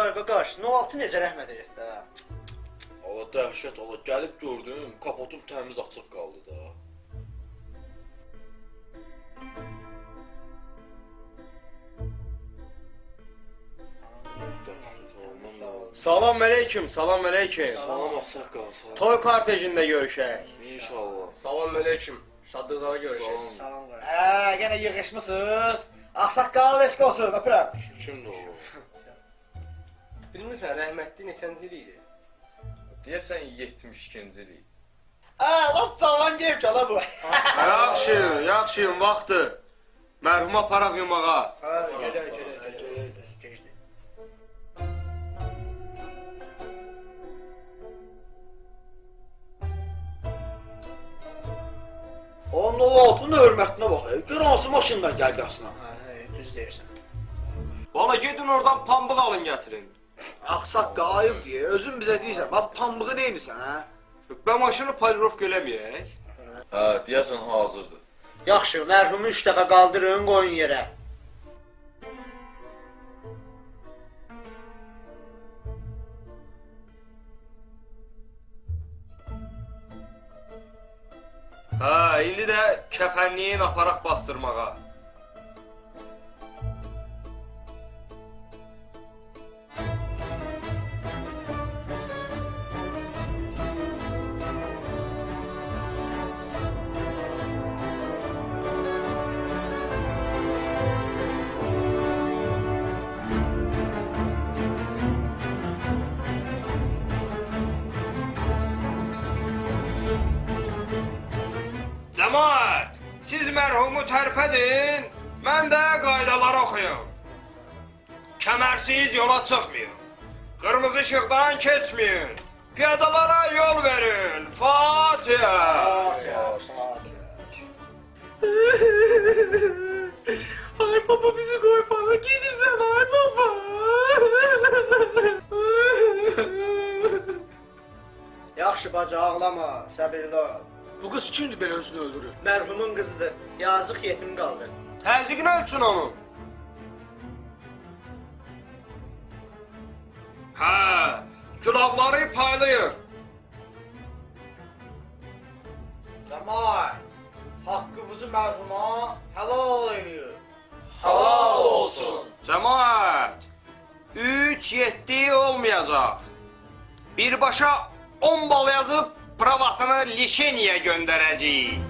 Vay qaqaş, 06 necə rəhmət edək də. Allah dəhşət, Allah gəlib gördüm, kapotum təmiz açıq qaldı da. Salam əleykum, salam əleykum. Salam Ağsaqqal, salam. Toy kortejində görüşək. İnşallah. Salam əleykum. Şadlıqlara görüşək. Salam qardaş. Yenə yığışmısınız. Ağsaqqal eşq olsun, öpürəm. Kimdir o? Bilmirsən, rəhmətli neçənci il idi? Deyəsən 72-ci il. Lap cavan geyib ki, ala bu. Yaxşı, yaxşı, vaxtı. Mərhuma paraq yumağa. Gedək. Onun 06-nın hörmətinə bax. Gör hansı maşından gəldi aslına. Düz deyirsən. Valla gedin oradan pambıq alın gətirin. Ağsaqqal ayıb deyə, özün bizə deyirsən. Bax, pambığı neynisən, hə? Ben maşını polirovka eləməyək. Hə, deyəsən hazırdır. Yaxşı, mərhumu 3 dəfə qaldırın, qoyun yerə. Hə, indi də kəfənliyin aparaq bastırmağa. Cəmaət, siz mərhumu tərpədin, mən də qaydaları oxuyum. Kəmərsiz yola çıxmayın, qırmızı işıqdan keçməyin, piyadalara yol verin, Fatihə! Ay baba bizi qoy bana, gedirsən ay baba! Yaxşı bacı, ağlama, səbirli ol. Bu qız kimdir belə özünü öldürür? Mərhumun qızıdır, yazıq yetim qaldı. Təzyiqini ölçün onu. Hə, külabları paylayın. Cəmaət, haqqımızı mərhuma halal ediyor. Halal olsun. Cəmaət, 3-7 olmayacaq. Birbaşa 10 bal yazıb pravasını Lişeniyə göndərəcəyik.